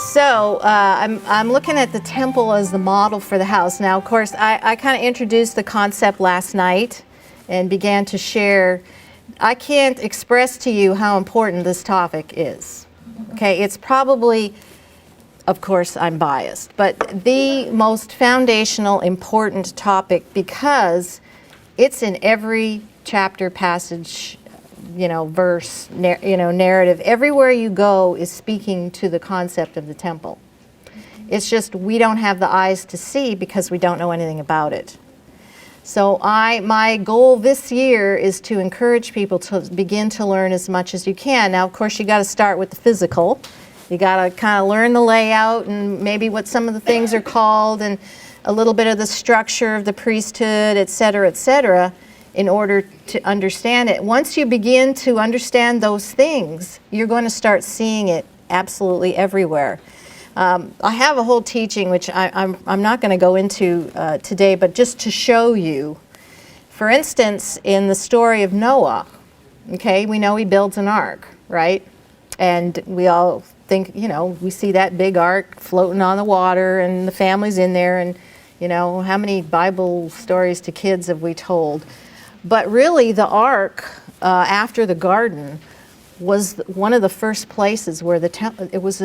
So I'm looking at the temple as the model for the house. Now, of course, I kind of introduced the concept last night and began to share. I can't express to you how important this topic is. Okay, it's probably, of course, I'm biased, but the most foundational, important topic because it's in every chapter, passage, verse, narrative. Everywhere you go is speaking to the concept of the temple. It's just we don't have the eyes to see because we don't know anything about it. So my goal this year is to encourage people to begin to learn as much as you can. Now, of course, you got to start with the physical. You got to kind of learn the layout and maybe what some of the things are called and a little bit of the structure of the priesthood, et cetera, in order to understand it. Once you begin to understand those things, you're going to start seeing it absolutely everywhere. I have a whole teaching which I'm not going to go into today, but just to show you. For instance, in the story of Noah, okay, we know he builds an ark, right? And we all think, we see that big ark floating on the water and the family's in there, and how many Bible stories to kids have we told? But really the ark, after the garden, was one of the first places where it was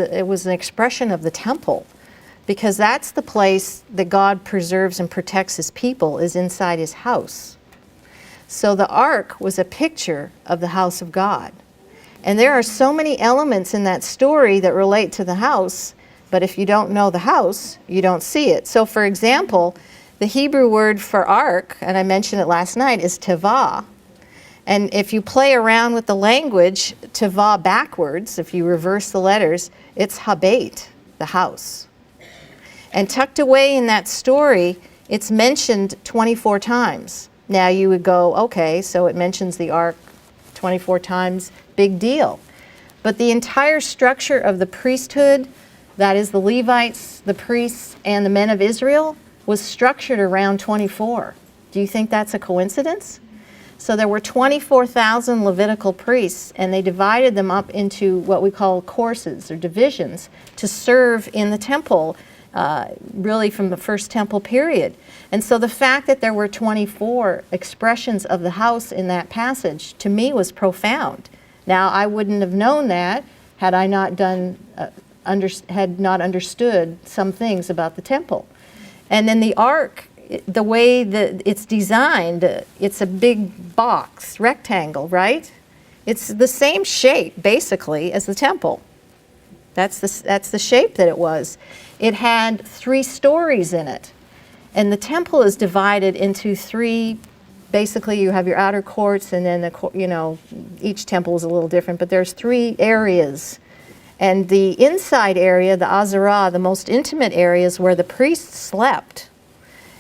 an expression of the temple, because that's the place that God preserves and protects his people, is inside his house. So the ark was a picture of the house of God. And there are so many elements in that story that relate to the house, but if you don't know the house, you don't see it. So for example, the Hebrew word for ark, and I mentioned it last night, is tevah. And if you play around with the language, tevah backwards, if you reverse the letters, it's habet, the house. And tucked away in that story, it's mentioned 24 times. Now you would go, okay, so it mentions the ark 24 times, big deal. But the entire structure of the priesthood, that is the Levites, the priests, and the men of Israel, was structured around 24. Do you think that's a coincidence? So there were 24,000 Levitical priests, and they divided them up into what we call courses or divisions to serve in the temple, really from the first temple period. And so the fact that there were 24 expressions of the house in that passage, to me, was profound. Now, I wouldn't have known that had I not had not understood some things about the temple. And then the ark, the way that it's designed, it's a big box, rectangle, right? It's the same shape, basically, as the temple. That's the shape that it was. It had 3 stories in it. And the temple is divided into 3, basically you have your outer courts, and then each temple is a little different, but there's 3 areas. And the inside area, the Azarah, the most intimate area, is where the priests slept.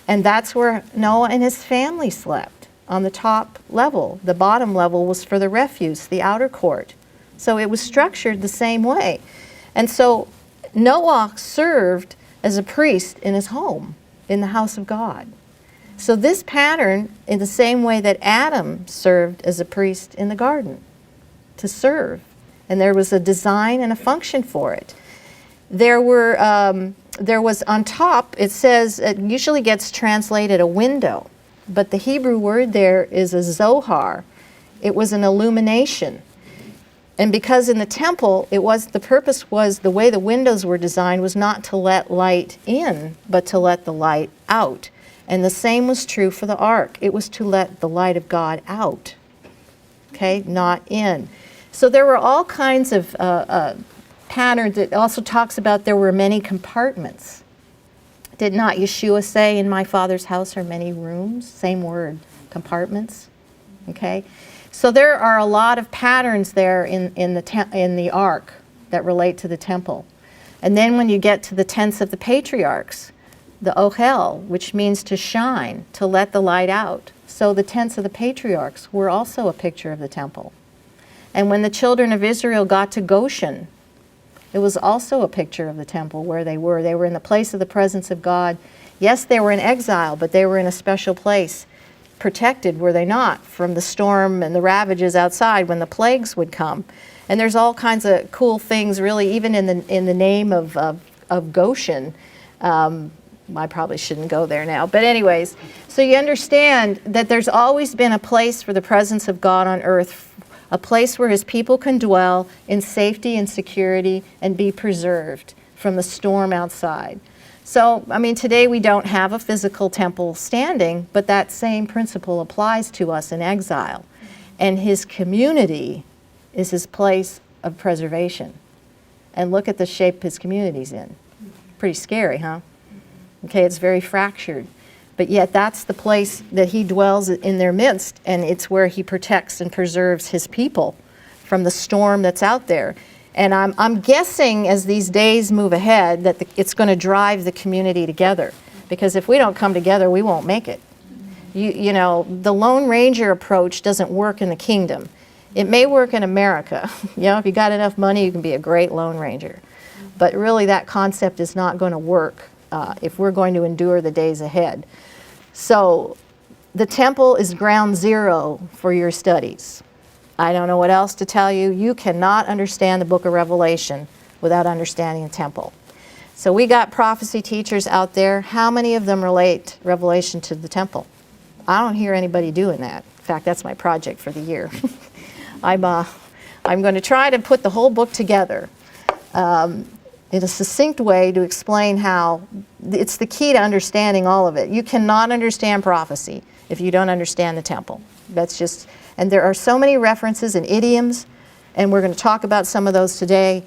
And that's where Noah and his family slept, on the top level. The bottom level was for the refuse, the outer court. So it was structured the same way. And so Noah served as a priest in his home, in the house of God. So this pattern, in the same way that Adam served as a priest in the garden, to serve. And there was a design and a function for it. There was on top, it says, it usually gets translated a window, but the Hebrew word there is a zohar. It was an illumination. And because in the temple, the purpose was, the way the windows were designed was not to let light in, but to let the light out. And the same was true for the ark. It was to let the light of God out, okay, not in. So there were all kinds of patterns. It also talks about there were many compartments. Did not Yeshua say, in my Father's house are many rooms? Same word, compartments, okay? So there are a lot of patterns there in the ark that relate to the temple. And then when you get to the tents of the patriarchs, the ohel, which means to shine, to let the light out. So the tents of the patriarchs were also a picture of the temple. And when the children of Israel got to Goshen, it was also a picture of the temple where they were. They were in the place of the presence of God. Yes, they were in exile, but they were in a special place. Protected, were they not, from the storm and the ravages outside when the plagues would come. And there's all kinds of cool things, really, even in the name of Goshen. I probably shouldn't go there now. But anyways, so you understand that there's always been a place for the presence of God on earth, a place where his people can dwell in safety and security and be preserved from the storm outside. So, I mean, today we don't have a physical temple standing, but that same principle applies to us in exile. And his community is his place of preservation. And look at the shape his community's in. Pretty scary, huh? Okay, it's very fractured. But yet that's the place that he dwells in their midst, and it's where he protects and preserves his people from the storm that's out there. And I'm guessing as these days move ahead that it's going to drive the community together. Because if we don't come together, we won't make it. You know, the Lone Ranger approach doesn't work in the kingdom. It may work in America. You know, if you got enough money, you can be a great Lone Ranger. But really that concept is not going to work if we're going to endure the days ahead. So the temple is ground zero for your studies. I don't know what else to tell you. You cannot understand the book of Revelation without understanding the temple. So we got prophecy teachers out there. How many of them relate Revelation to the temple? I don't hear anybody doing that. In fact, that's my project for the year. I'm going to try to put the whole book together in a succinct way to explain how it's the key to understanding all of it. You cannot understand prophecy if you don't understand the temple. That's just, and there are so many references and idioms, and we're going to talk about some of those today.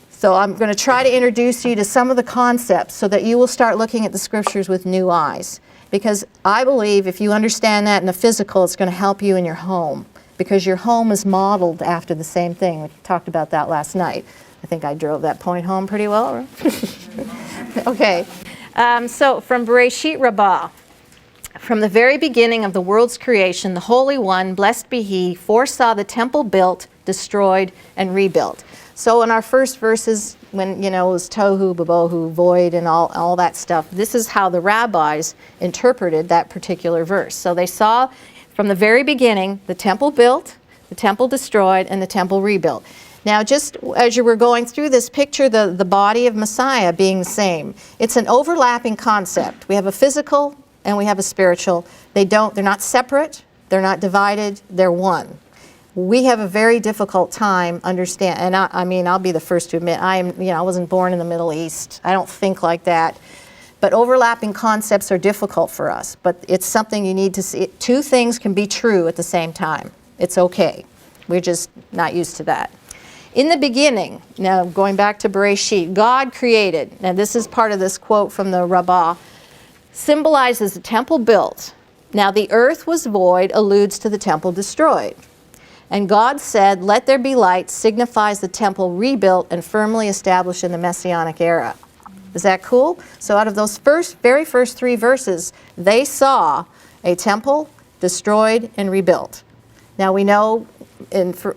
So I'm going to try to introduce you to some of the concepts so that you will start looking at the scriptures with new eyes. Because I believe if you understand that in the physical, it's going to help you in your home. Because your home is modeled after the same thing. We talked about that last night. I think I drove that point home pretty well. Okay. So from Bereshit Rabbah. From the very beginning of the world's creation, the Holy One, blessed be He, foresaw the temple built, destroyed, and rebuilt. So in our first verses, when, it was tohu, babohu, void, and all that stuff, this is how the rabbis interpreted that particular verse. So they saw from the very beginning the temple built, the temple destroyed, and the temple rebuilt. Now, just as you were going through this, picture the body of Messiah being the same. It's an overlapping concept. We have a physical and we have a spiritual. They're not separate, they're not divided, they're one. We have a very difficult time understanding, and I'll be the first to admit, I wasn't born in the Middle East. I don't think like that. But overlapping concepts are difficult for us. But it's something you need to see. Two things can be true at the same time. It's okay. We're just not used to that. In the beginning, now going back to Bereshit, God created, and this is part of this quote from the Rabbah, symbolizes the temple built. Now the earth was void alludes to the temple destroyed. And God said, let there be light, signifies the temple rebuilt and firmly established in the Messianic era. Is that cool? So out of those very first three verses, they saw a temple destroyed and rebuilt. Now we know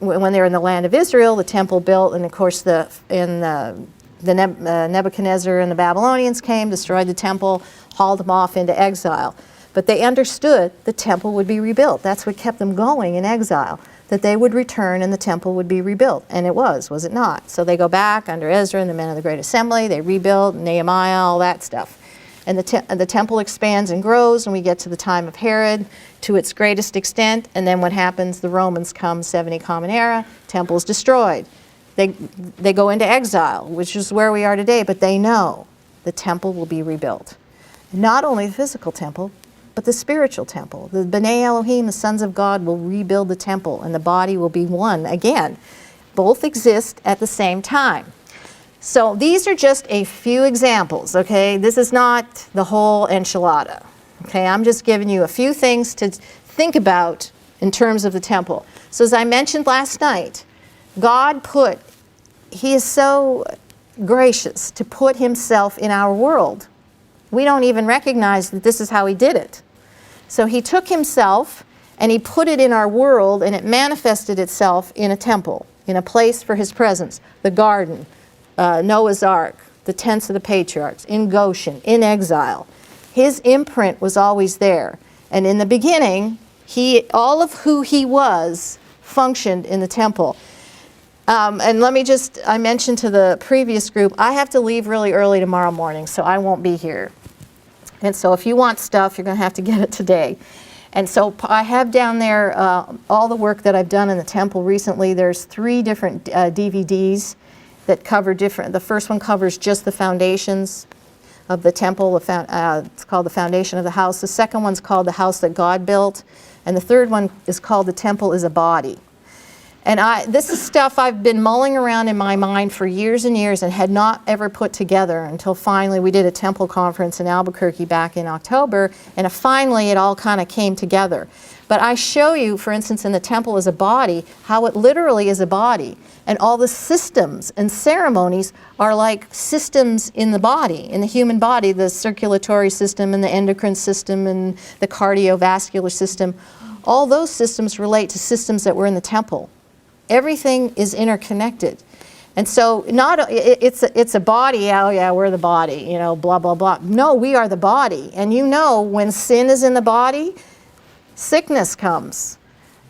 when they're in the land of Israel, the temple built, and of course Nebuchadnezzar and the Babylonians came, destroyed the temple, hauled them off into exile. But they understood the temple would be rebuilt. That's what kept them going in exile, that they would return and the temple would be rebuilt. And it was it not? So they go back under Ezra and the men of the Great Assembly, they rebuild, Nehemiah, all that stuff. And the temple expands and grows, and we get to the time of Herod to its greatest extent, and then what happens? The Romans come, 70 Common Era, temple is destroyed. They go into exile, which is where we are today, but they know the temple will be rebuilt. Not only the physical temple, but the spiritual temple. The B'nai Elohim, the sons of God, will rebuild the temple, and the body will be one again. Both exist at the same time. So these are just a few examples, okay? This is not the whole enchilada, okay? I'm just giving you a few things to think about in terms of the temple. So as I mentioned last night, He is so gracious to put Himself in our world. We don't even recognize that this is how He did it. So He took Himself and He put it in our world, and it manifested itself in a temple, in a place for His presence, the garden, Noah's Ark, the tents of the patriarchs, in Goshen, in exile. His imprint was always there. And in the beginning, all of who He was functioned in the temple. And let me just, I mentioned to the previous group, I have to leave really early tomorrow morning, so I won't be here. And so if you want stuff, you're going to have to get it today. And so I have down there all the work that I've done in the temple recently. There's 3 different DVDs that cover different, the first one covers just the foundations of the temple. It's called The Foundation of the House. The second one's called The House That God Built. And the third one is called The Temple is a Body. And this is stuff I've been mulling around in my mind for years and years and had not ever put together until finally we did a temple conference in Albuquerque back in October, and finally it all kind of came together. But I show you, for instance, in the temple as a body, how it literally is a body. And all the systems and ceremonies are like systems in the body, in the human body, the circulatory system and the endocrine system and the cardiovascular system. All those systems relate to systems that were in the temple. Everything is interconnected. And so it's a body, oh yeah, we're the body, you know, blah, blah, blah. No, we are the body. And you know, when sin is in the body, sickness comes.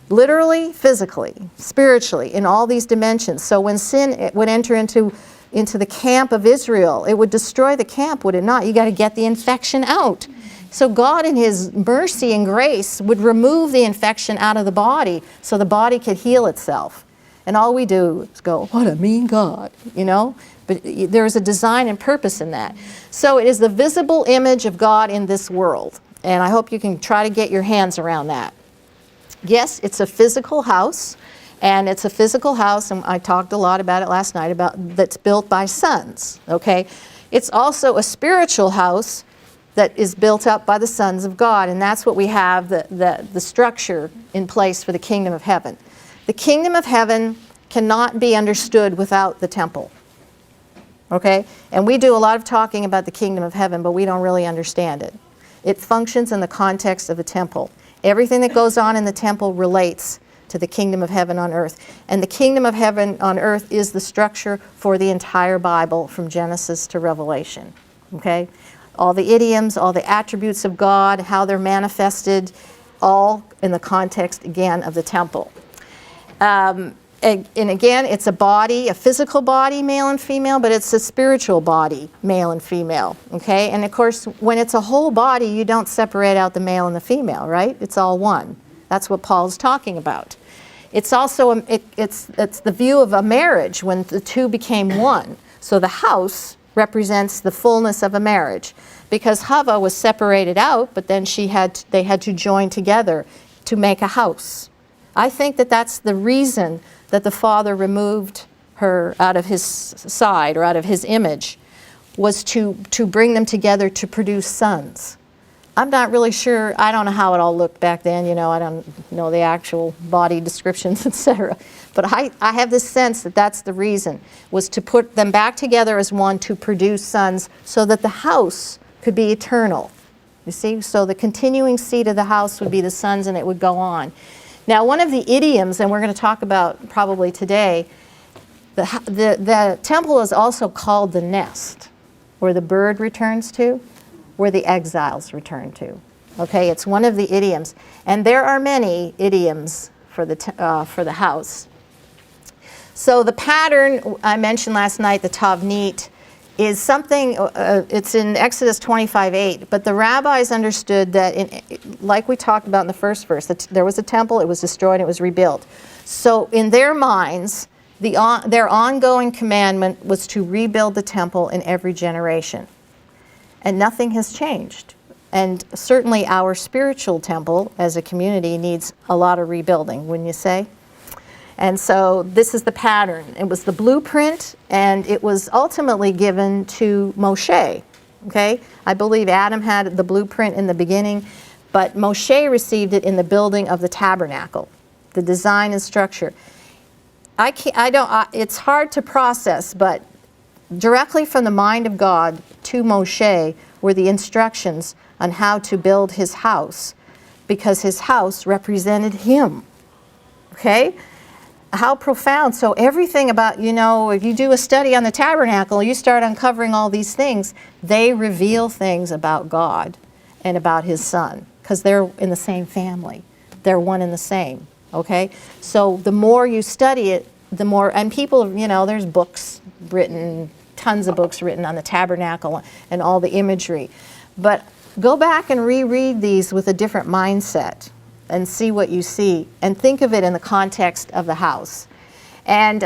Literally, physically, spiritually, in all these dimensions. So when sin would enter into the camp of Israel, it would destroy the camp, would it not? You got to get the infection out. So God in his mercy and grace would remove the infection out of the body so the body could heal itself. And all we do is go, what a mean God, you know? But there is a design and purpose in that. So it is the visible image of God in this world. And I hope you can try to get your hands around that. Yes, it's a physical house. And it's a physical house, and I talked a lot about it last night, that's built by sons, okay? It's also a spiritual house that is built up by the sons of God, and that's what we have, the structure in place for the kingdom of heaven. The kingdom of heaven cannot be understood without the temple, okay? And we do a lot of talking about the kingdom of heaven, but we don't really understand it. It functions in the context of the temple. Everything that goes on in the temple relates to the kingdom of heaven on earth. And the kingdom of heaven on earth is the structure for the entire Bible from Genesis to Revelation, okay? All the idioms, all the attributes of God, how they're manifested, all in the context, again, of the temple. And again, it's a body, a physical body, male and female, but it's a spiritual body, male and female, okay? And of course, when it's a whole body, you don't separate out the male and the female, right? It's all one. That's what Paul's talking about. It's also, it's the view of a marriage when the two became one. So the house represents the fullness of a marriage, because Hava was separated out, but then they had to join together to make a house. I think that that's the reason that the Father removed her out of his side or out of his image, was to bring them together to produce sons. I'm not really sure, I don't know how it all looked back then, you know, I don't know the actual body descriptions, etc. But I have this sense that that's the reason, was to put them back together as one to produce sons so that the house could be eternal. You see, so the continuing seed of the house would be the sons and it would go on. Now, one of the idioms, and we're going to talk about probably today, the temple is also called the nest, where the bird returns to, where the exiles return to. Okay, it's one of the idioms. And there are many idioms for the house. So the pattern I mentioned last night, the tavnit, is something, it's in Exodus 25:8, but the rabbis understood that, like we talked about in the first verse, that there was a temple, it was destroyed, it was rebuilt. So in their minds, their ongoing commandment was to rebuild the temple in every generation. And nothing has changed. And certainly our spiritual temple as a community needs a lot of rebuilding, wouldn't you say? And so this is the pattern. It was the blueprint, and it was ultimately given to Moshe. Okay? I believe Adam had the blueprint in the beginning, but Moshe received it in the building of the tabernacle, the design and structure. It's hard to process, but directly from the mind of God to Moshe were the instructions on how to build his house, because his house represented him. Okay? How profound. So everything about, you know, if you do a study on the tabernacle, you start uncovering all these things. They reveal things about God and about his son, because they're in the same family. They're one and the same. Okay? So the more you study it, the more, and people, there's books written, tons of books written on the tabernacle and all the imagery. But go back and reread these with a different mindset and see what you see, and think of it in the context of the house. And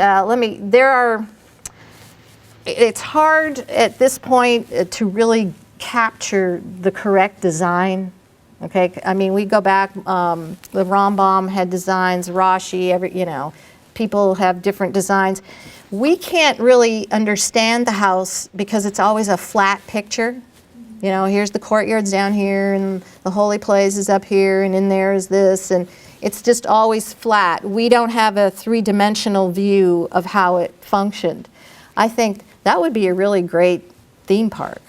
it's hard at this point to really capture the correct design. Okay, I mean, we go back, the Rambam had designs, Rashi, people have different designs. We can't really understand the house because it's always a flat picture. Here's the courtyards down here, and the holy place is up here, and in there is this, and it's just always flat. We don't have a three-dimensional view of how it functioned. I think that would be a really great theme park.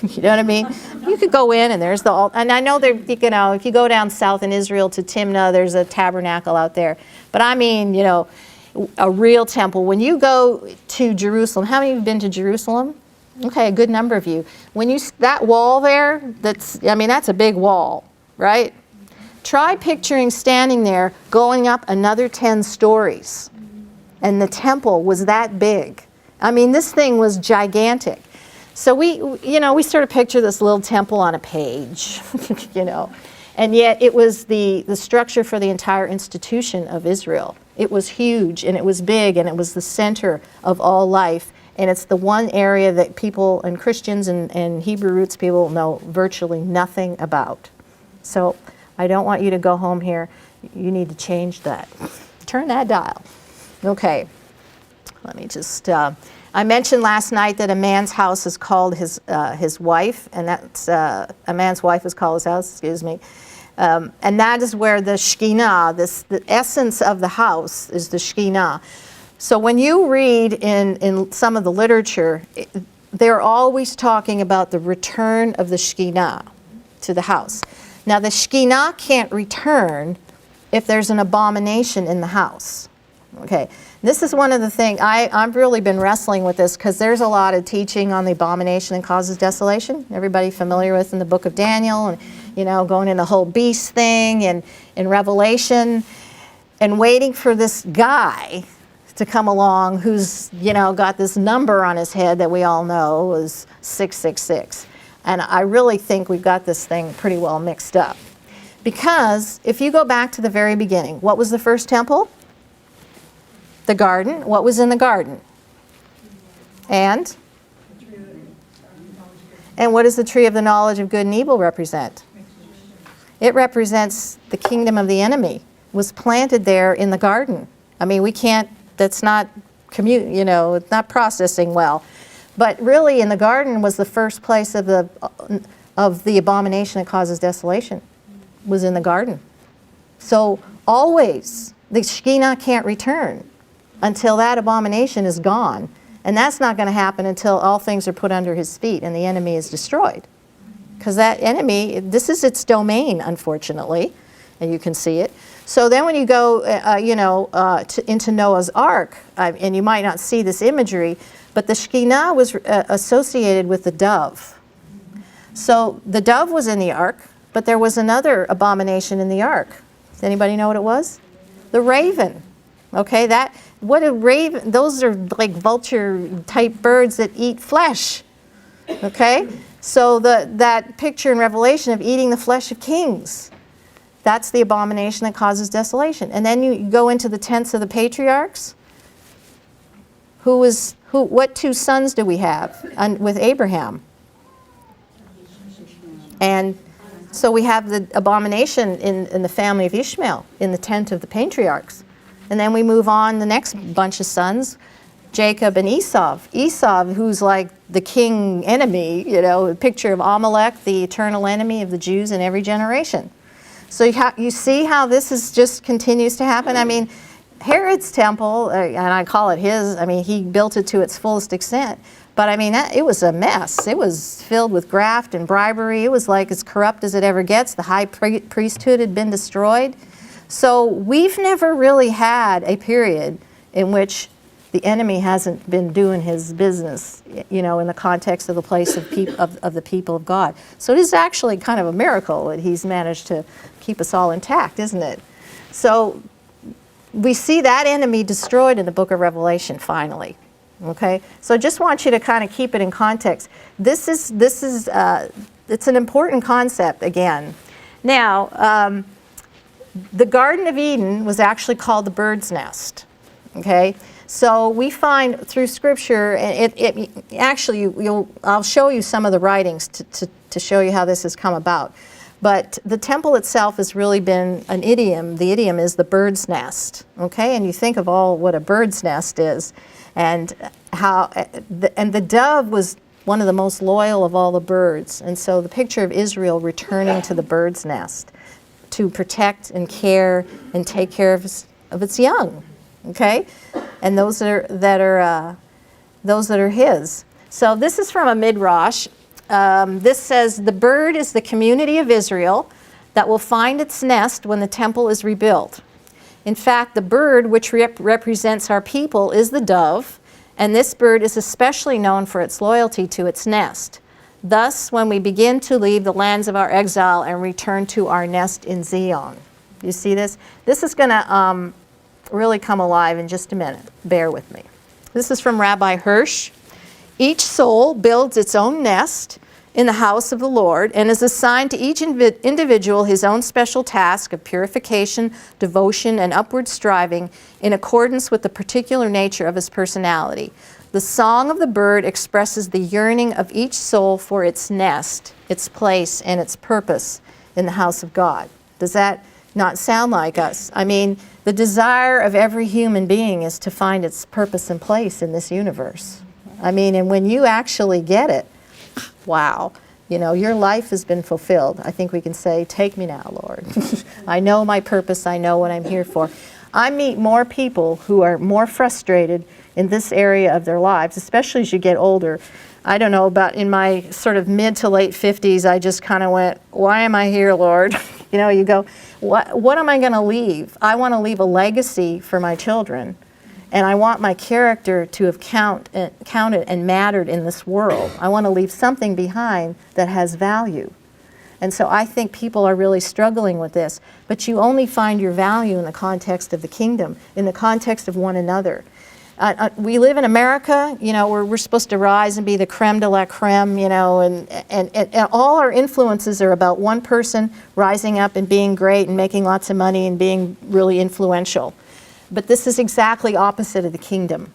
You know what I mean? You could go in, and there's and I know there, if you go down south in Israel to Timnah, there's a tabernacle out there. But I mean, a real temple. When you go to Jerusalem, how many of you have been to Jerusalem? Okay, a good number of you. That wall there, that's a big wall, right? Try picturing standing there, going up another 10 stories. And the temple was that big. I mean, this thing was gigantic. So we sort of picture this little temple on a page, and yet it was the structure for the entire institution of Israel. It was huge, and it was big, and it was the center of all life, and it's the one area that people, and Christians and Hebrew roots people, know virtually nothing about. So I don't want you to go home here. You need to change that. Turn that dial. Okay, let me just... I mentioned last night that a man's house is called his wife, and that's a man's wife is called his house. Excuse me, and that is where the Shekinah, the essence of the house, is the Shekinah. So when you read in some of the literature, they're always talking about the return of the Shekinah to the house. Now the Shekinah can't return if there's an abomination in the house. Okay, this is one of the things, I've really been wrestling with this because there's a lot of teaching on the abomination that causes desolation. Everybody familiar with in the book of Daniel, and going in the whole beast thing, and in Revelation, and waiting for this guy to come along who's got this number on his head that we all know is 666. And I really think we've got this thing pretty well mixed up. Because if you go back to the very beginning, what was the first temple? The garden. What was in the garden? And what does the tree of the knowledge of good and evil represent? It represents the kingdom of the enemy. It was planted there in the garden. I mean, we can't, that's not, it's not processing well. But really in the garden was the first place of the abomination that causes desolation, was in the garden. So always, the Shekinah can't return until that abomination is gone. And that's not going to happen until all things are put under his feet and the enemy is destroyed. Because that enemy, this is its domain, unfortunately, and you can see it. So then when you go, into Noah's Ark, and you might not see this imagery, but the Shekinah was associated with the dove. So the dove was in the ark, but there was another abomination in the ark. Does anybody know what it was? The raven. Okay, what a raven, those are like vulture type birds that eat flesh. Okay, so that picture in Revelation of eating the flesh of kings, that's the abomination that causes desolation. And then you go into the tents of the patriarchs. What two sons do we have with Abraham? And so we have the abomination in the family of Ishmael, in the tent of the patriarchs. And then we move on, the next bunch of sons, Jacob and Esau. Esau, who's like the king enemy, a picture of Amalek, the eternal enemy of the Jews in every generation. So you see how this just continues to happen? I mean, Herod's temple, and I call it his, he built it to its fullest extent. But it was a mess. It was filled with graft and bribery. It was like as corrupt as it ever gets. The high priesthood had been destroyed. So we've never really had a period in which the enemy hasn't been doing his business, in the context of the place of the people of God. So it is actually kind of a miracle that he's managed to keep us all intact, isn't it? So we see that enemy destroyed in the book of Revelation finally. Okay, so just want you to kind of keep it in context. This is it's an important concept again. Now, the Garden of Eden was actually called the bird's nest. Okay, so we find through Scripture, and I'll show you some of the writings to show you how this has come about. But the temple itself has really been an idiom. The idiom is the bird's nest. Okay, and you think of all what a bird's nest is, and the dove was one of the most loyal of all the birds. And so the picture of Israel returning to the bird's nest to protect and care and take care of its young. Okay, and those that are his. So this is from a midrash. This says, the bird is the community of Israel that will find its nest when the temple is rebuilt. In fact, the bird which represents our people is the dove, and this bird is especially known for its loyalty to its nest. Thus, when we begin to leave the lands of our exile and return to our nest in Zion. You see this? This is going to really come alive in just a minute. Bear with me. This is from Rabbi Hirsch. Each soul builds its own nest in the house of the Lord and is assigned to each individual his own special task of purification, devotion, and upward striving in accordance with the particular nature of his personality. The song of the bird expresses the yearning of each soul for its nest, its place, and its purpose in the house of God. Does that not sound like us? I mean, the desire of every human being is to find its purpose and place in this universe. I mean, and when you actually get it, wow, you know, your life has been fulfilled. I think we can say, take me now, Lord. I know my purpose. I know what I'm here for. I meet more people who are more frustrated in this area of their lives, especially as you get older. I don't know, about in my sort of mid to late 50s, I just kind of went, why am I here, Lord? You know, you go, what am I going to leave? I want to leave a legacy for my children. And I want my character to have counted and mattered in this world. I want to leave something behind that has value. And so I think people are really struggling with this. But you only find your value in the context of the kingdom, in the context of one another. We live in America, you know, we're supposed to rise and be the creme de la creme, you know, and all our influences are about one person rising up and being great and making lots of money and being really influential. But this is exactly opposite of the kingdom.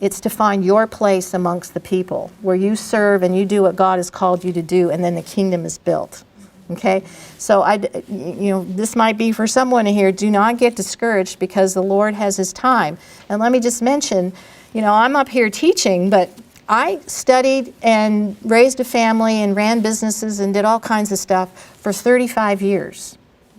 It's to find your place amongst the people where you serve and you do what God has called you to do, and then the kingdom is built. Okay? So this might be for someone here. Do not get discouraged because the Lord has his time. And let me just mention, you know, I'm up here teaching, but I studied and raised a family and ran businesses and did all kinds of stuff for 35 years.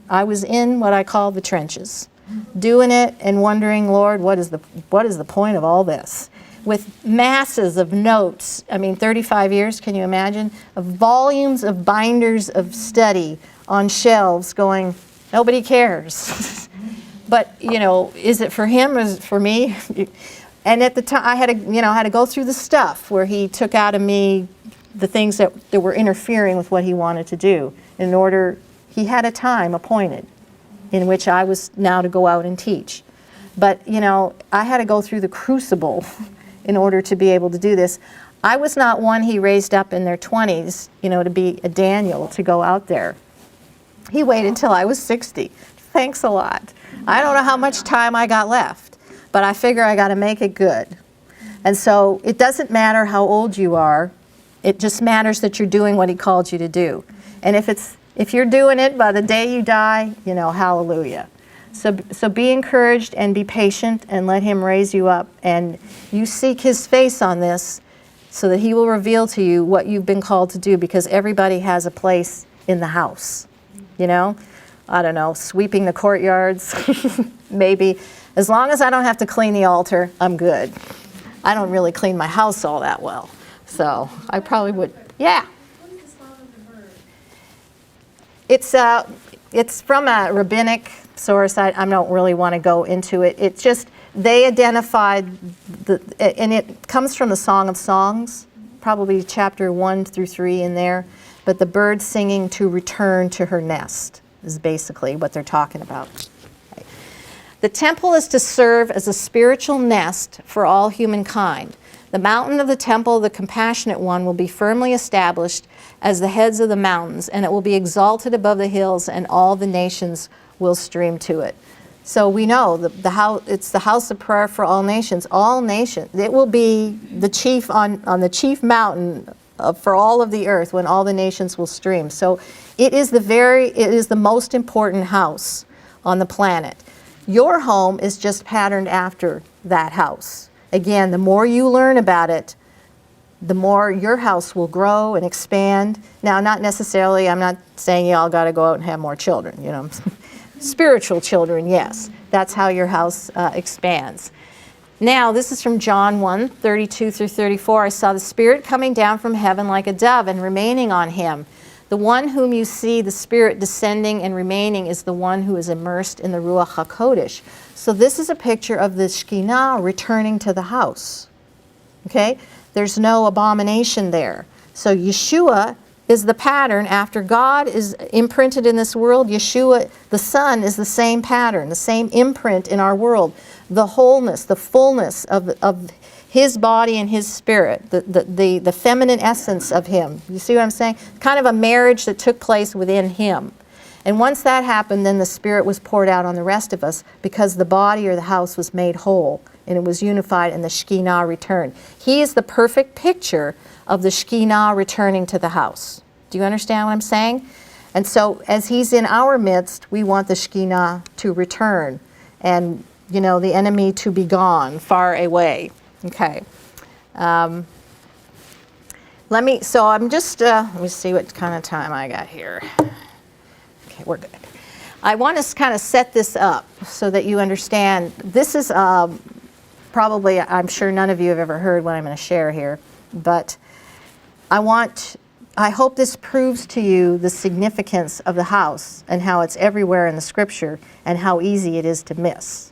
I was in what I call the trenches, doing it and wondering, Lord, what is the point of all this? With masses of notes, 35 years, can you imagine? Of volumes of binders of study on shelves going, nobody cares. But, you know, is it for him or is it for me? And at the time, I had to go through the stuff where he took out of me the things that were interfering with what he wanted to do. He had a time appointed in which I was now to go out and teach. But, you know, I had to go through the crucible in order to be able to do this. I was not one he raised up in their 20s, you know, to be a Daniel, to go out there. He waited until I was 60. Thanks a lot. I don't know how much time I got left, but I figure I got to make it good. And so it doesn't matter how old you are. It just matters that you're doing what he called you to do. And if you're doing it by the day you die, you know, hallelujah. So be encouraged and be patient and let him raise you up. And you seek his face on this so that he will reveal to you what you've been called to do, because everybody has a place in the house. You know, I don't know, sweeping the courtyards, maybe. As long as I don't have to clean the altar, I'm good. I don't really clean my house all that well. So I probably would, yeah. What is the song of the bird? It's from a rabbinic source. I don't really want to go into it. It's just, they identified, and it comes from the Song of Songs, probably chapter 1 through 3 in there. But the bird singing to return to her nest is basically what they're talking about. The temple is to serve as a spiritual nest for all humankind. The mountain of the temple, the compassionate one, will be firmly established as the heads of the mountains, and it will be exalted above the hills, and all the nations will stream to it. So we know the house, it's the house of prayer for all nations. All nations. It will be the chief on the chief mountain for all of the earth when all the nations will stream. So it is the most important house on the planet. Your home is just patterned after that house. Again, the more you learn about it, the more your house will grow and expand. Now, not necessarily, I'm not saying you all got to go out and have more children, you know. Spiritual children, yes. That's how your house expands. Now, this is from John 1, 32 through 34. I saw the Spirit coming down from heaven like a dove and remaining on him. The one whom you see, the Spirit descending and remaining, is the one who is immersed in the Ruach HaKodesh. So this is a picture of the Shekinah returning to the house. Okay? There's no abomination there. So Yeshua is the pattern. After God is imprinted in this world, Yeshua, the Son, is the same pattern, the same imprint in our world. The wholeness, the fullness of his body and his spirit, the feminine essence of him. You see what I'm saying? Kind of a marriage that took place within him. And once that happened, then the Spirit was poured out on the rest of us because the body or the house was made whole and it was unified and the Shekinah returned. He is the perfect picture of the Shekinah returning to the house. Do you understand what I'm saying? And so as he's in our midst, we want the Shekinah to return and, you know, the enemy to be gone, far away. Okay. Let me see what kind of time I got here. Okay, we're good. I want to kind of set this up so that you understand. This is probably, I'm sure none of you have ever heard what I'm going to share here, but I hope this proves to you the significance of the house and how it's everywhere in the scripture and how easy it is to miss.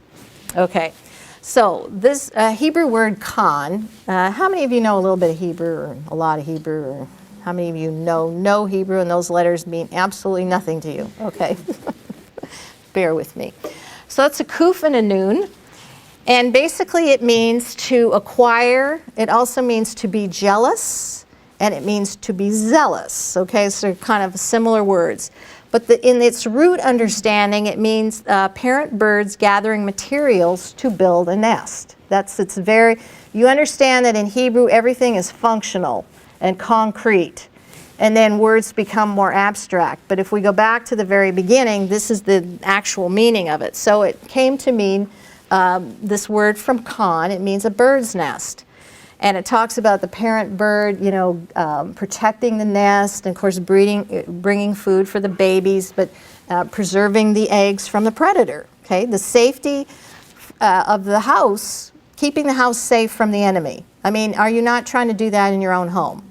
Okay, so this Hebrew word kan, how many of you know a little bit of Hebrew or a lot of Hebrew, or how many of you know no Hebrew and those letters mean absolutely nothing to you? Okay, bear with me. So it's a kuf and a nun. And basically it means to acquire. It also means to be jealous, and it means to be zealous. Okay, so kind of similar words. But in its root understanding, it means parent birds gathering materials to build a nest. You understand that in Hebrew everything is functional and concrete, and then words become more abstract. But if we go back to the very beginning, this is the actual meaning of it. So it came to mean this word from Kan. It means a bird's nest. And it talks about the parent bird, you know, protecting the nest, and of course bringing food for the babies, but preserving the eggs from the predator. Okay, the safety of the house, keeping the house safe from the enemy. I mean, are you not trying to do that in your own home?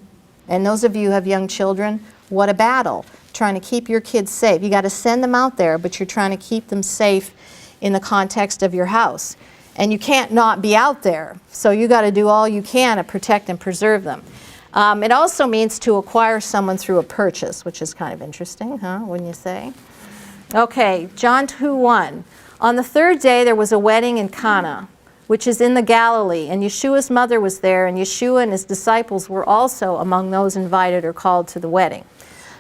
And those of you who have young children, what a battle, trying to keep your kids safe. You got to send them out there, but you're trying to keep them safe in the context of your house. And you can't not be out there. So you got to do all you can to protect and preserve them. It also means to acquire someone through a purchase, which is kind of interesting, huh? Wouldn't you say? Okay, John 2:1. On the third day there was a wedding in Cana, which is in the Galilee, and Yeshua's mother was there, and Yeshua and his disciples were also among those invited or called to the wedding.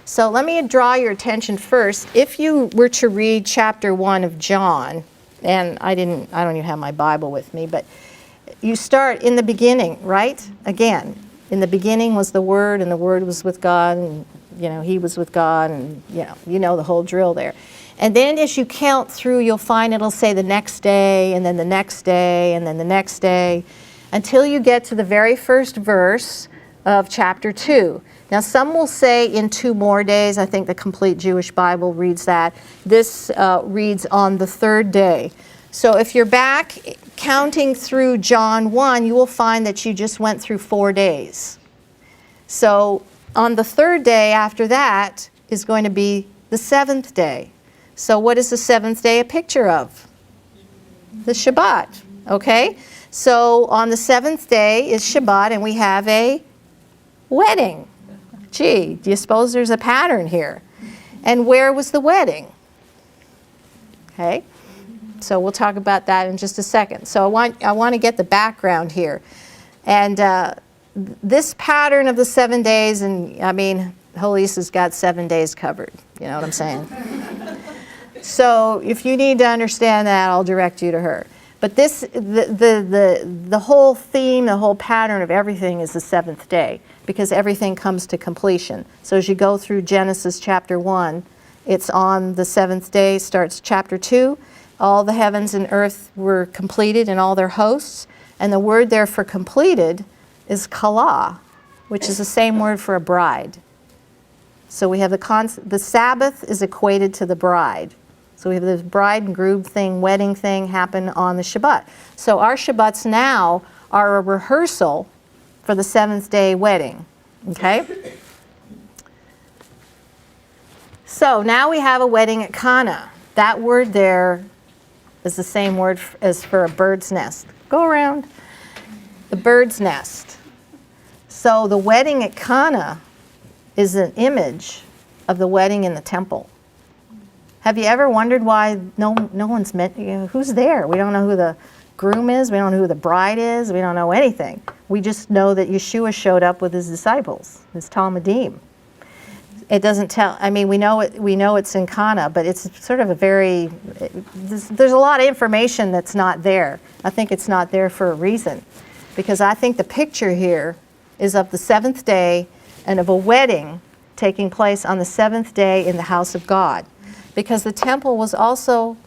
So let me draw your attention first. If you were to read chapter 1 of John, and I don't even have my Bible with me, but you start in the beginning, right? Again, in the beginning was the Word, and the Word was with God, and you know, He was with God, and you know the whole drill there. And then as you count through, you'll find it'll say the next day, and then the next day, and then the next day, until you get to the very first verse of chapter 2. Now some will say in 2 more days. I think the Complete Jewish Bible reads that. This reads on the third day. So if you're back counting through John 1, you will find that you just went through 4 days. So on the third day after that is going to be the 7th day. So what is the 7th day a picture of? The Shabbat, okay? So on the 7th day is Shabbat, and we have a wedding. Gee, do you suppose there's a pattern here? And where was the wedding? Okay. So we'll talk about that in just a second. So I want to get the background here. And this pattern of the 7 days, and I mean, Holisa's got 7 days covered. You know what I'm saying? So if you need to understand that, I'll direct you to her. But the whole theme, the whole pattern of everything is the seventh day, because everything comes to completion. So as you go through Genesis chapter 1, it's on the seventh day, starts chapter 2. All the heavens and earth were completed and all their hosts. And the word there for completed is kala, which is the same word for a bride. So we have the Sabbath is equated to the bride. So we have this bride and groom thing, wedding thing happen on the Shabbat. So our Shabbats now are a rehearsal for the seventh day wedding. Okay? So now we have a wedding at Cana. That word there is the same word as for a bird's nest. Go around. The bird's nest. So the wedding at Cana is an image of the wedding in the temple. Have you ever wondered why no one's meant, who's there? We don't know who the groom is. We don't know who the bride is. We don't know anything. We just know that Yeshua showed up with his disciples, his Talmudim. It doesn't tell, I mean, we know it's in Cana, but it's sort of a very, there's a lot of information that's not there. I think it's not there for a reason, because I think the picture here is of the seventh day and of a wedding taking place on the seventh day in the house of God. Because the temple was also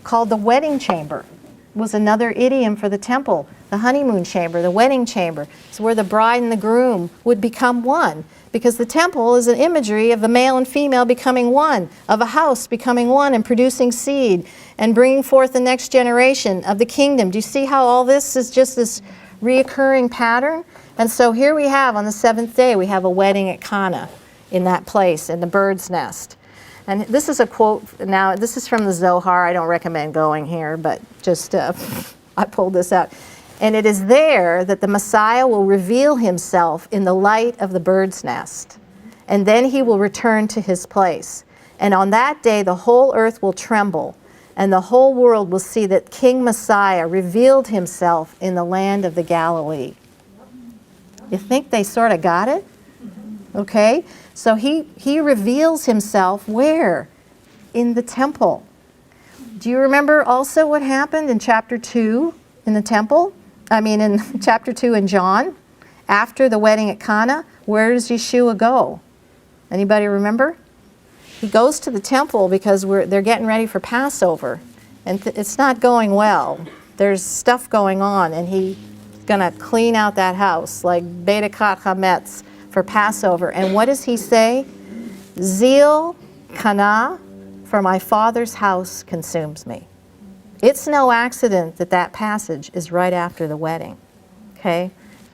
called the wedding chamber. It was another idiom for the temple, the honeymoon chamber, the wedding chamber. It's where the bride and the groom would become one. Because the temple is an imagery of the male and female becoming one, of a house becoming one and producing seed and bringing forth the next generation of the kingdom. Do you see how all this is just this reoccurring pattern? And so here we have, on the seventh day, we have a wedding at Cana in that place, in the bird's nest. And this is a quote, now this is from the Zohar. I don't recommend going here, but just I pulled this out. And it is there that the Messiah will reveal himself in the light of the bird's nest. And then he will return to his place. And on that day, the whole earth will tremble, and the whole world will see that King Messiah revealed himself in the land of the Galilee. You think they sort of got it? Okay? So he reveals himself where? In the temple. Do you remember also what happened in chapter 2 in the temple? I mean, in chapter 2 in John, after the wedding at Cana, where does Yeshua go? Anybody remember? He goes to the temple because they're getting ready for Passover. And it's not going well. There's stuff going on, and he's going to clean out that house, like Beidakat Hametz, for Passover. And what does he say? Zeal, Cana, for my Father's house consumes me. It's no accident that that passage is right after the wedding. Okay?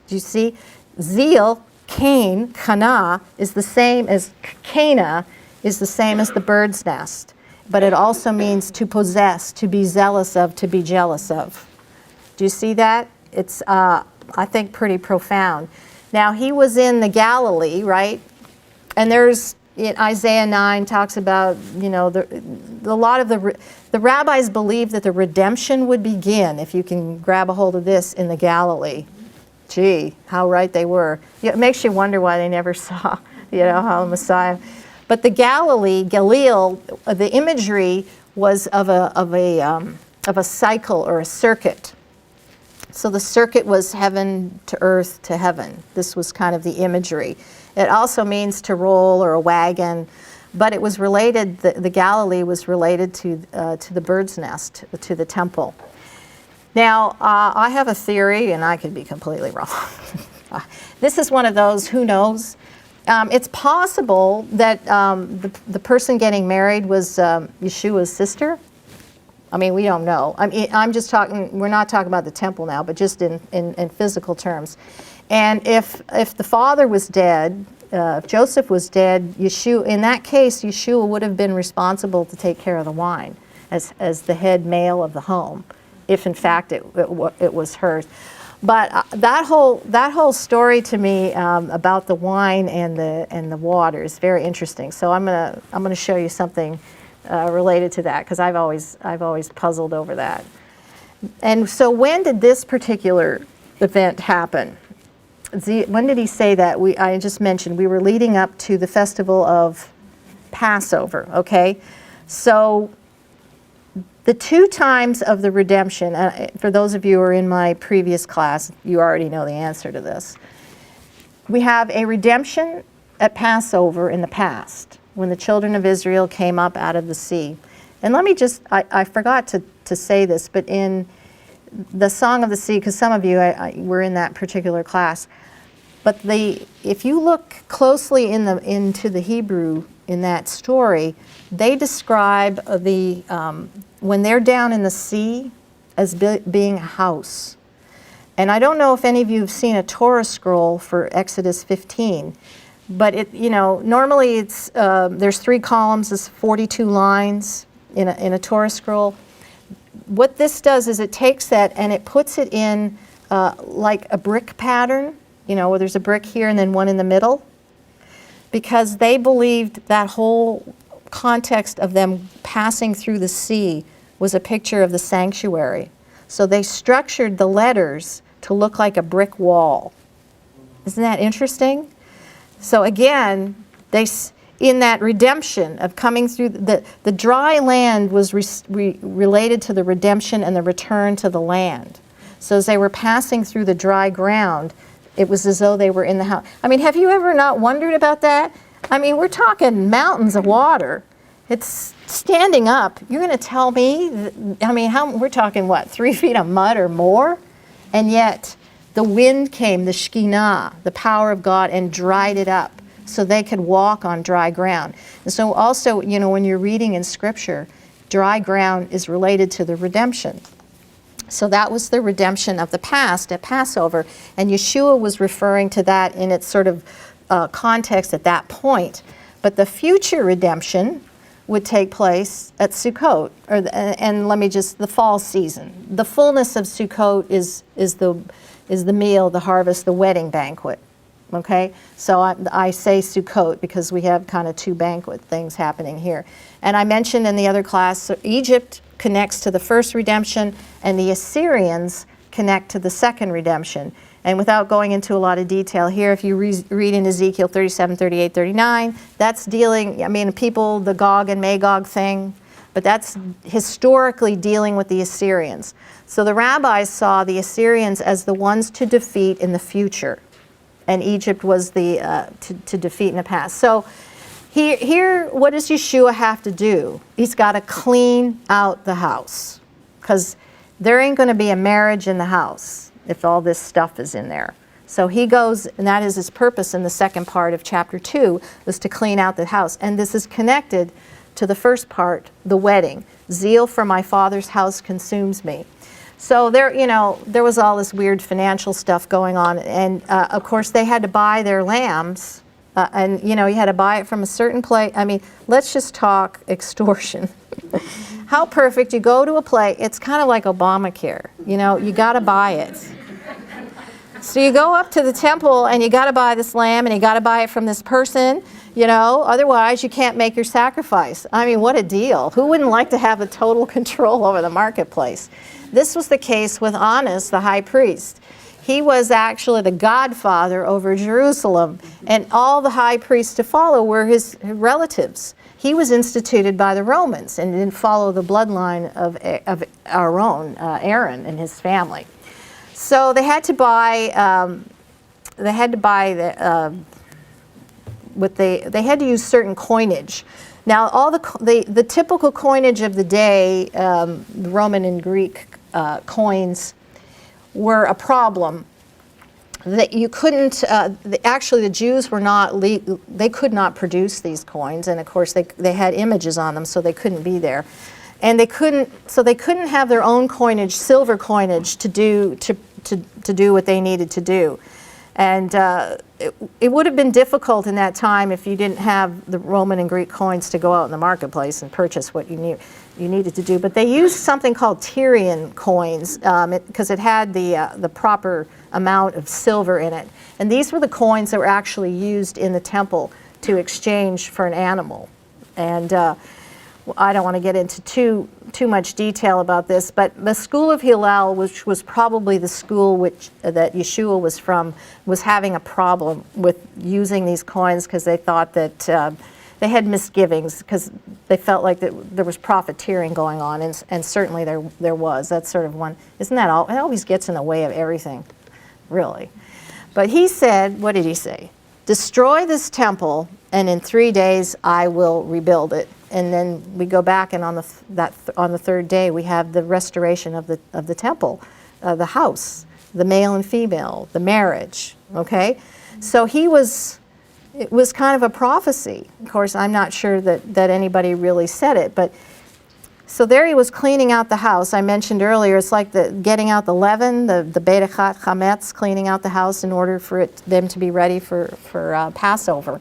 Do you see? Zeal, Cain, Cana, is the same as Cana, is the same as the bird's nest. But it also means to possess, to be zealous of, to be jealous of. Do you see that? It's, I think, pretty profound. Now, he was in the Galilee, right? And there's, in Isaiah 9 talks about, you know, a lot of the rabbis believed that the redemption would begin, if you can grab a hold of this, in the Galilee. Gee, how right they were. It makes you wonder why they never saw, you know, how the Messiah. But the Galilee, Galil, the imagery was of a cycle or a circuit. So the circuit was heaven to earth to heaven. This was kind of the imagery. It also means to roll or a wagon, but it was related, the Galilee was related to the bird's nest, to the temple. Now, I have a theory, and I could be completely wrong. This is one of those, who knows? It's possible that the person getting married was Yeshua's sister. I mean, we don't know. I'm just talking, we're not talking about the temple now, but just in physical terms. And if the father was dead, if Joseph was dead, Yeshua, in that case, Yeshua would have been responsible to take care of the wine as the head male of the home, if in fact it was hers. But that whole story to me about the wine and the water is very interesting. So I'm gonna show you something related to that, because I've always puzzled over that. And so when did this particular event happen? When did he say that? I just mentioned we were leading up to the festival of Passover, okay? So the two times of the redemption, for those of you who are in my previous class, you already know the answer to this. We have a redemption at Passover in the past, when the children of Israel came up out of the sea. And let me just, I forgot to say this, but in the Song of the Sea, because some of you were in that particular class, but if you look closely into the Hebrew in that story, they describe when they're down in the sea as being a house. And I don't know if any of you have seen a Torah scroll for Exodus 15, but normally it's there's 3 columns, there's 42 lines in a Torah scroll. What this does is it takes that and it puts it in like a brick pattern, where there's a brick here and then one in the middle, because they believed that whole context of them passing through the sea was a picture of the sanctuary. So they structured the letters to look like a brick wall. Isn't that interesting? So again, in that redemption of coming through, the dry land was related to the redemption and the return to the land. So as they were passing through the dry ground, it was as though they were in the house. I mean, have you ever not wondered about that? I mean, we're talking mountains of water. It's standing up. You're going to tell me, we're talking what, 3 feet of mud or more? And yet the wind came, the Shekinah, the power of God, and dried it up so they could walk on dry ground. And so also, when you're reading in Scripture, dry ground is related to the redemption. So that was the redemption of the past at Passover, and Yeshua was referring to that in its sort of context at that point. But the future redemption would take place at Sukkot, the fall season. The fullness of Sukkot is the meal, the harvest, the wedding banquet. Okay, so I say Sukkot because we have kind of 2 banquet things happening here. And I mentioned in the other class, so Egypt connects to the first redemption, and the Assyrians connect to the second redemption. And without going into a lot of detail here, if you read in Ezekiel 37, 38, 39, that's dealing, the Gog and Magog thing, but that's historically dealing with the Assyrians. So the rabbis saw the Assyrians as the ones to defeat in the future, and Egypt was to defeat in the past. So here, what does Yeshua have to do? He's got to clean out the house, because there ain't going to be a marriage in the house if all this stuff is in there. So he goes, and that is his purpose in the second part of chapter 2, was to clean out the house. And this is connected to the first part, the wedding. Zeal for my Father's house consumes me. So there was all this weird financial stuff going on, and of course they had to buy their lambs, and you had to buy it from a certain place. Let's just talk extortion. How perfect. You go to a place, it's kind of like Obamacare, you got to buy it. So you go up to the temple and you got to buy this lamb and you got to buy it from this person, otherwise you can't make your sacrifice. What a deal. Who wouldn't like to have a total control over the marketplace? This was the case with Annas, the high priest. He was actually the godfather over Jerusalem, and all the high priests to follow were his relatives. He was instituted by the Romans and didn't follow the bloodline of our own, Aaron and his family. So they had to buy. They had to use certain coinage. Now, all the typical coinage of the day, the Roman and Greek coins, were a problem. That you couldn't. Actually, the Jews were not. They could not produce these coins, and of course, they had images on them, so they couldn't be there. And they couldn't have their own coinage, silver coinage, to do what they needed to do. And it would have been difficult in that time if you didn't have the Roman and Greek coins to go out in the marketplace and purchase what you needed to do. But they used something called Tyrian coins because it had the proper amount of silver in it. And these were the coins that were actually used in the temple to exchange for an animal. And I don't want to get into too much detail about this, but the school of Hillel, which was probably the school that Yeshua was from, was having a problem with using these coins because they thought that they had misgivings because they felt like that there was profiteering going on, and certainly there was. That's sort of one. Isn't that all? It always gets in the way of everything, really. But he said, what did he say? Destroy this temple, and in 3 days I will rebuild it. And then we go back, and on the third day we have the restoration of the temple, the house, the male and female, the marriage. Okay, so it was kind of a prophecy. Of course, I'm not sure that anybody really said it, but so there he was cleaning out the house. I mentioned earlier, it's like getting out the leaven, the Bedechat Chametz, cleaning out the house in order for them to be ready for Passover.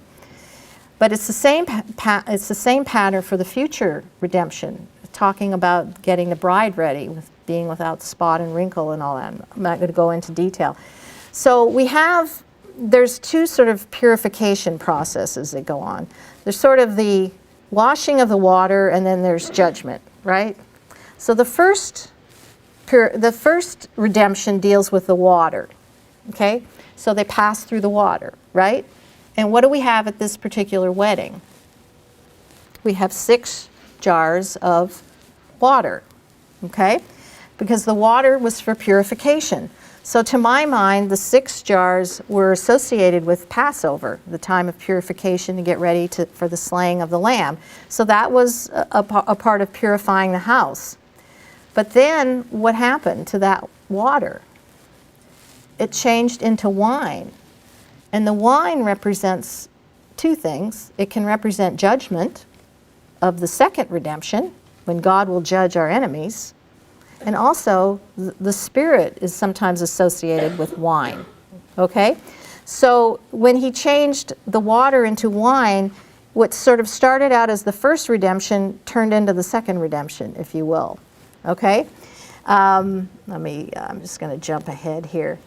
But it's the same pattern for the future redemption, talking about getting the bride ready, with being without spot and wrinkle and all that. I'm not going to go into detail. So there's two sort of purification processes that go on. There's sort of the washing of the water, and then there's judgment, right? So the first redemption deals with the water, okay? So they pass through the water, right? And what do we have at this particular wedding? We have 6 jars of water, okay? Because the water was for purification. So to my mind, the 6 jars were associated with Passover, the time of purification to get ready for the slaying of the lamb. So that was a part of purifying the house. But then what happened to that water? It changed into wine. And the wine represents 2 things. It can represent judgment of the second redemption, when God will judge our enemies. And also, the Spirit is sometimes associated with wine, okay? So when he changed the water into wine, what sort of started out as the first redemption turned into the second redemption, if you will, okay? I'm just going to jump ahead here.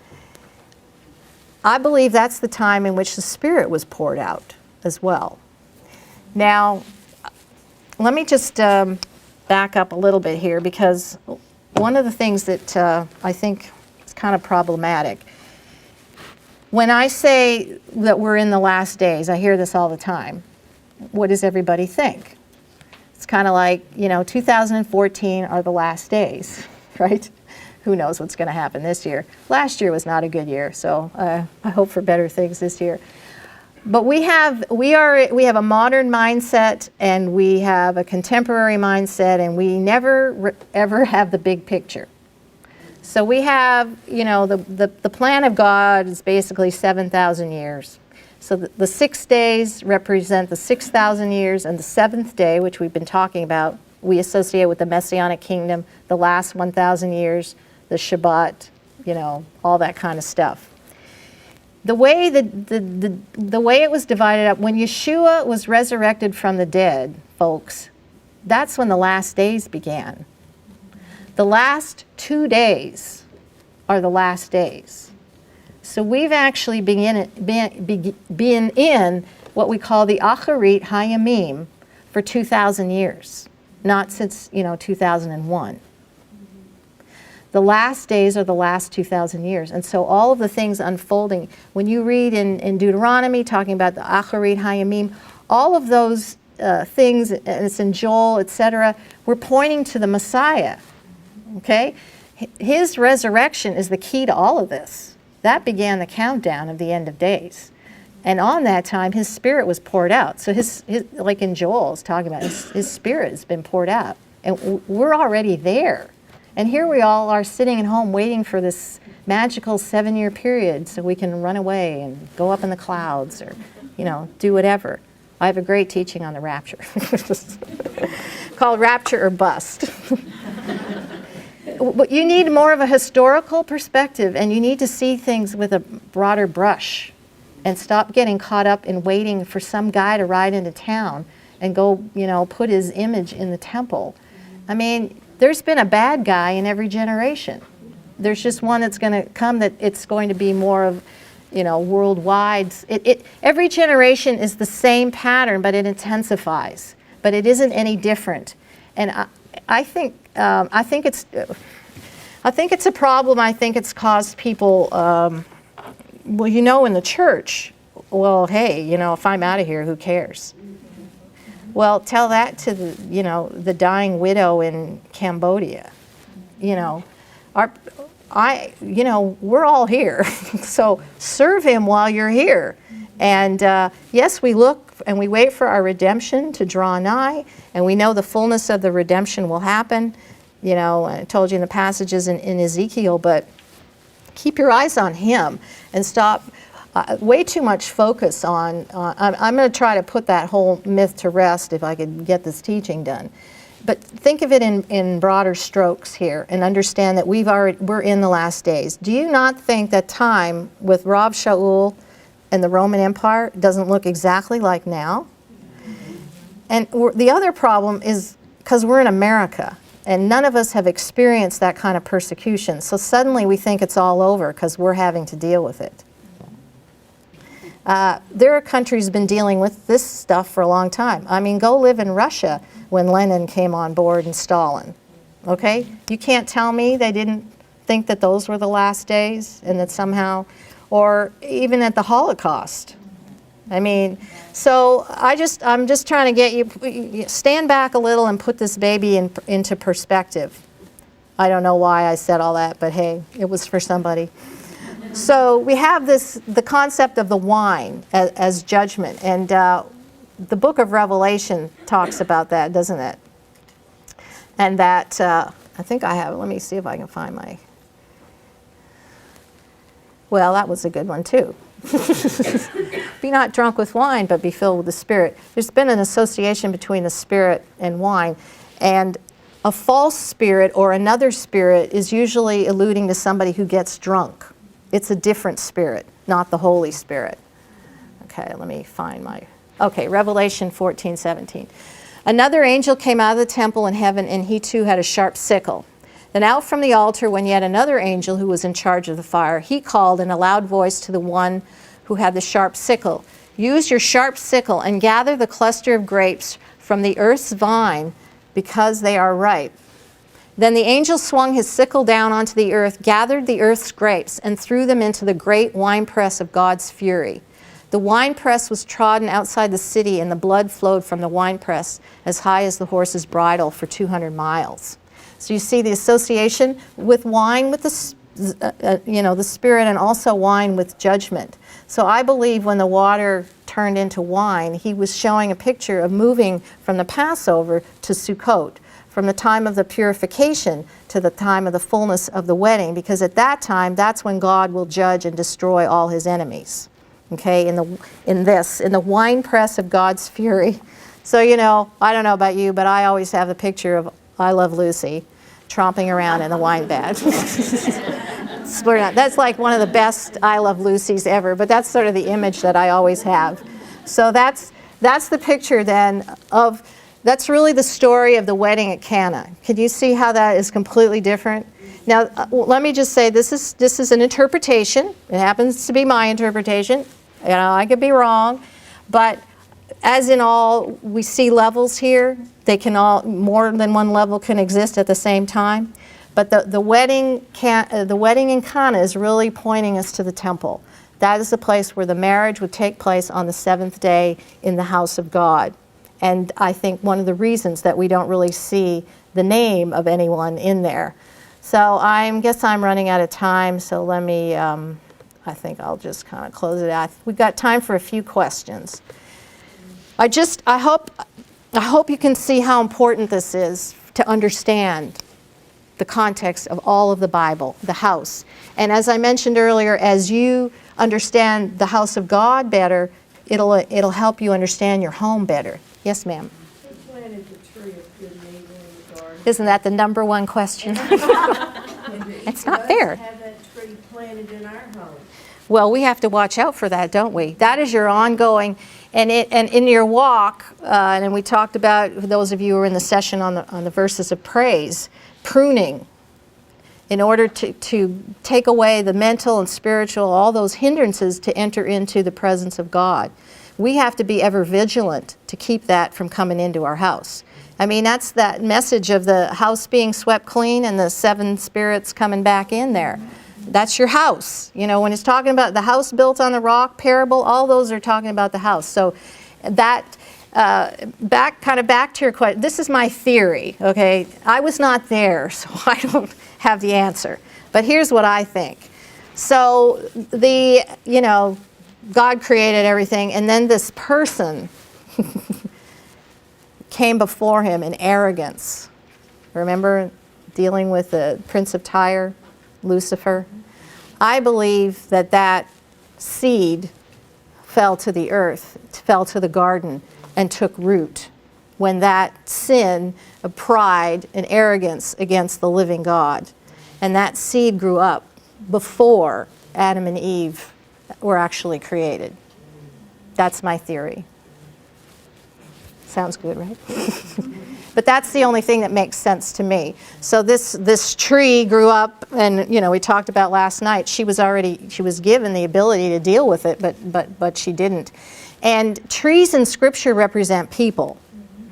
I believe that's the time in which the Spirit was poured out as well. Now, let me just back up a little bit here, because one of the things that I think is kind of problematic, when I say that we're in the last days, I hear this all the time. What does everybody think? It's kind of like, 2014 are the last days, right? Who knows what's going to happen this year? Last year was not a good year, so I hope for better things this year. But we have a modern mindset, and we have a contemporary mindset, and we never ever have the big picture. So we have, the plan of God is basically 7,000 years. So the 6 days represent the 6,000 years, and the 7th day, which we've been talking about, we associate with the Messianic kingdom, the last 1,000 years, the Shabbat, all that kind of stuff. The way the way it was divided up, when Yeshua was resurrected from the dead, folks, that's when the last days began. The last 2 days are the last days. So we've actually been in what we call the Acharit Hayamim for 2,000 years, not since 2001. The last days are the last 2,000 years. And so all of the things unfolding, when you read in Deuteronomy talking about the Acharit Hayamim, all of those things, and it's in Joel, etc., we're pointing to the Messiah, okay? His resurrection is the key to all of this. That began the countdown of the end of days. And on that time, his Spirit was poured out. So his like in Joel, it's talking about his Spirit has been poured out. And we're already there. And here we all are sitting at home waiting for this magical 7-year period so we can run away and go up in the clouds or, do whatever. I have a great teaching on the rapture called Rapture or Bust. You need more of a historical perspective, and you need to see things with a broader brush and stop getting caught up in waiting for some guy to ride into town and go, put his image in the temple. I mean, there's been a bad guy in every generation. There's just one that's going to come that it's going to be more of, worldwide. Every generation is the same pattern, but it intensifies. but it isn't any different. And I think it's a problem. I think it's caused people, well, you know, in the church, well, hey, you know, if I'm out of here, who cares? Well, tell that to the, you know, the dying widow in Cambodia. You know, you know, we're all here, so serve him while you're here. And yes, we look and we wait for our redemption to draw nigh, and we know the fullness of the redemption will happen. You know, I told you in the passages in Ezekiel, but keep your eyes on him and stop way too much focus on, I'm going to try to put that whole myth to rest if I could get this teaching done. But think of it in broader strokes here and understand that we're in the last days. Do you not think that time with Rav Shaul and the Roman Empire doesn't look exactly like now? And the other problem is because we're in America and none of us have experienced that kind of persecution. So suddenly we think it's all over because we're having to deal with it. There are countries been dealing with this stuff for a long time. I mean, go live in Russia when Lenin came on board and Stalin. Okay? You can't tell me they didn't think that those were the last days and that somehow, or even at the Holocaust. I mean, so I'm just trying to get you, stand back a little and put this baby into perspective. I don't know why I said all that, but hey, it was for somebody. So we have the concept of the wine as judgment, and the book of Revelation talks about that, doesn't it? And that, I think I have, let me see if I can find my, well, that was a good one too. Be not drunk with wine, but be filled with the Spirit. There's been an association between the Spirit and wine, and a false spirit or another spirit is usually alluding to somebody who gets drunk. It's a different spirit, not the Holy Spirit. Okay, let me find my, okay, Revelation 14:17. Another angel came out of the temple in heaven, and he too had a sharp sickle. Then out from the altar went yet another angel who was in charge of the fire. He called in a loud voice to the one who had the sharp sickle, use your sharp sickle and gather the cluster of grapes from the earth's vine, because they are ripe. Then the angel swung his sickle down onto the earth, gathered the earth's grapes, and threw them into the great winepress of God's fury. The winepress was trodden outside the city, and the blood flowed from the winepress as high as the horse's bridle for 200 miles. So you see the association with wine, with the Spirit, and also wine with judgment. So I believe when the water turned into wine, he was showing a picture of moving from the Passover to Sukkot, from the time of the purification to the time of the fullness of the wedding, because at that time, that's when God will judge and destroy all his enemies. Okay, in the winepress of God's fury. So, you know, I don't know about you, but I always have the picture of I Love Lucy tromping around in the wine vat. That's like one of the best I Love Lucys ever, but that's sort of the image that I always have. So that's the picture then of, that's really the story of the wedding at Cana. Can you see how that is completely different? Now, let me just say, this is an interpretation. It happens to be my interpretation. You know, I could be wrong, but as in all, we see levels here. They can all, more than one level can exist at the same time. But the wedding in Cana is really pointing us to the temple. That is the place where the marriage would take place on the seventh day in the house of God. And I think one of the reasons that we don't really see the name of anyone in there. So I guess I'm running out of time, so let me, I think I'll just kind of close it out. We've got time for a few questions. I hope you can see how important this is to understand the context of all of the Bible, the house. And as I mentioned earlier, as you understand the house of God better, it'll help you understand your home better. Yes, ma'am. Who planted the tree of good and evil in the garden? Isn't that the number one question? It's not fair. Have that tree planted in our home. Well, we have to watch out for that, don't we? That is your ongoing, and in your walk, and we talked about, those of you who were in the session on the verses of praise, pruning, in order to take away the mental and spiritual, all those hindrances to enter into the presence of God. we have to be ever vigilant to keep that from coming into our house. I mean, that's that message of the house being swept clean and the 7 spirits coming back in there. That's your house. You know, when it's talking about the house built on the rock parable, all those are talking about the house. So that, back to your question, this is my theory, okay? I was not there, so I don't have the answer. But here's what I think. So God created everything, and then this person came before him in arrogance. Remember dealing with the Prince of Tyre, Lucifer? I believe that seed fell to the earth, fell to the garden, and took root when that sin of pride and arrogance against the living God. And that seed grew up before Adam and Eve were actually created. That's my theory. Sounds good, right? But that's the only thing that makes sense to me. So this tree grew up, and we talked about last night. She was given the ability to deal with it, but she didn't. And trees in Scripture represent people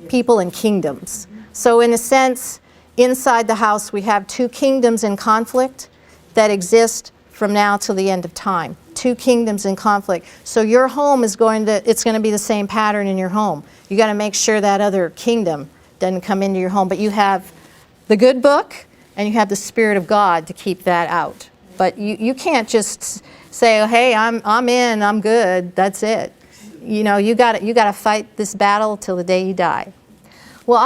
and kingdoms. So in a sense, inside the house we have 2 kingdoms in conflict that exist from now till the end of time. 2 kingdoms in conflict. So your home it's going to be the same pattern in your home. You got to make sure that other kingdom doesn't come into your home. But you have the good book and you have the Spirit of God to keep that out. But you can't just say, oh, hey, I'm in, I'm good, that's it. You got to fight this battle till the day you die. Well,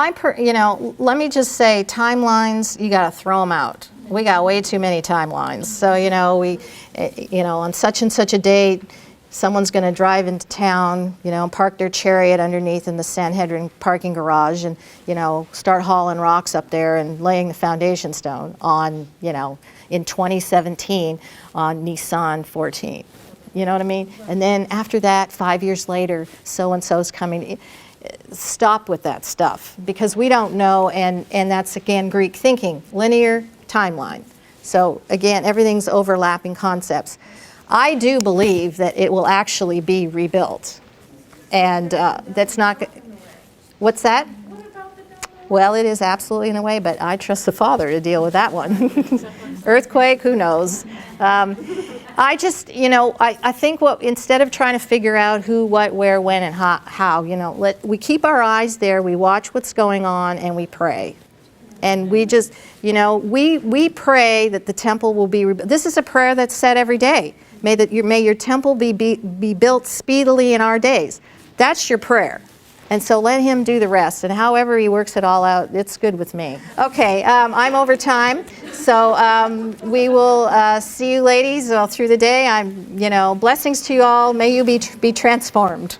let me just say, timelines, you got to throw them out. We got way too many timelines. So, on such and such a date, someone's going to drive into town, park their chariot underneath in the Sanhedrin parking garage and, start hauling rocks up there and laying the foundation stone on, in 2017 on Nissan 14. You know what I mean? And then after that, 5 years later, so-and-so's coming. Stop with that stuff, because we don't know, and that's, again, Greek thinking, linear timeline. So, again, everything's overlapping concepts. I do believe that it will actually be rebuilt. And that's not... What's that? Well, it is absolutely in a way, but I trust the Father to deal with that one. Earthquake, who knows? I just, I think instead of trying to figure out who, what, where, when, and how, we keep our eyes there, we watch what's going on, and we pray. And we just, we pray that the temple will be rebuilt. This is a prayer that's said every day. May your temple be built speedily in our days. That's your prayer. And so let him do the rest. And however he works it all out, it's good with me. Okay, I'm over time. So we will see you ladies all through the day. Blessings to you all. May you be transformed.